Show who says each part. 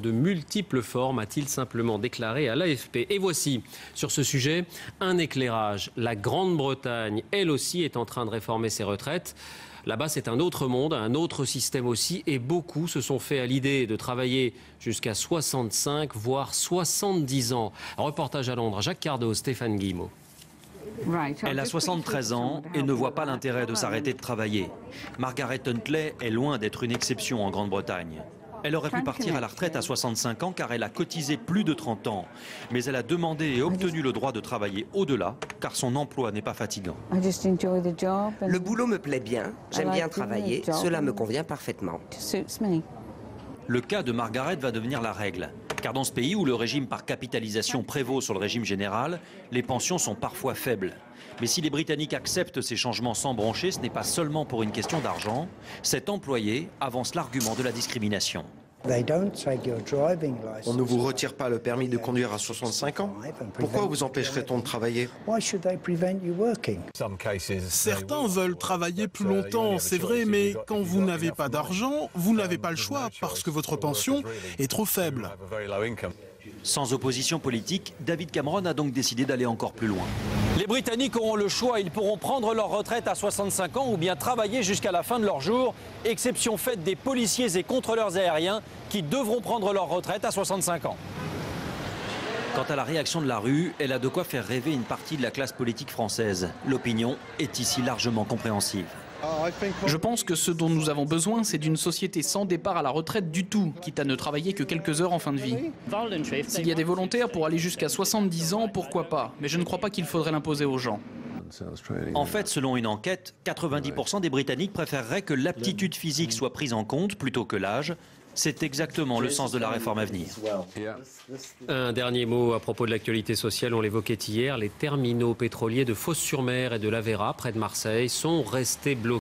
Speaker 1: de multiples formes, a-t-il simplement déclaré à l'AFP. Et voici, sur ce sujet, un éclairage. La Grande-Bretagne, elle aussi, est en train de réformer ses retraites. Là-bas, c'est un autre monde, un autre système aussi, et beaucoup se sont fait à l'idée de travailler jusqu'à 65, voire 70 ans. Un reportage à Londres, Jacques Cardo, Stéphane Guillemot.
Speaker 2: Elle a 73 ans et ne voit pas l'intérêt de s'arrêter de travailler. Margaret Huntley est loin d'être une exception en Grande-Bretagne. Elle aurait pu partir à la retraite à 65 ans car elle a cotisé plus de 30 ans. Mais elle a demandé et obtenu le droit de travailler au-delà car son emploi n'est pas fatigant.
Speaker 3: Le boulot me plaît bien, j'aime bien travailler, cela me convient parfaitement.
Speaker 2: Le cas de Margaret va devenir la règle. Car dans ce pays où le régime par capitalisation prévaut sur le régime général, les pensions sont parfois faibles. Mais si les Britanniques acceptent ces changements sans broncher, ce n'est pas seulement pour une question d'argent. Cet employé avance l'argument de la discrimination.
Speaker 4: On ne vous retire pas le permis de conduire à 65 ans. Pourquoi vous empêcherait-on de travailler?
Speaker 5: Certains veulent travailler plus longtemps, c'est vrai, mais quand vous n'avez pas d'argent, vous n'avez pas le choix parce que votre pension est trop faible.
Speaker 2: Sans opposition politique, David Cameron a donc décidé d'aller encore plus loin. Les Britanniques auront le choix, ils pourront prendre leur retraite à 65 ans ou bien travailler jusqu'à la fin de leur jour, exception faite des policiers et contrôleurs aériens qui devront prendre leur retraite à 65 ans. Quant à la réaction de la rue, elle a de quoi faire rêver une partie de la classe politique française. L'opinion est ici largement compréhensive.
Speaker 6: Je pense que ce dont nous avons besoin, c'est d'une société sans départ à la retraite du tout, quitte à ne travailler que quelques heures en fin de vie. S'il y a des volontaires pour aller jusqu'à 70 ans, pourquoi pas? Mais je ne crois pas qu'il faudrait l'imposer aux gens.
Speaker 2: En fait, selon une enquête, 90% des Britanniques préféreraient que l'aptitude physique soit prise en compte plutôt que l'âge. C'est exactement le sens de la réforme à venir.
Speaker 1: Un dernier mot à propos de l'actualité sociale, on l'évoquait hier, les terminaux pétroliers de Fos-sur-Mer et de l'Aveyra, près de Marseille, sont restés bloqués.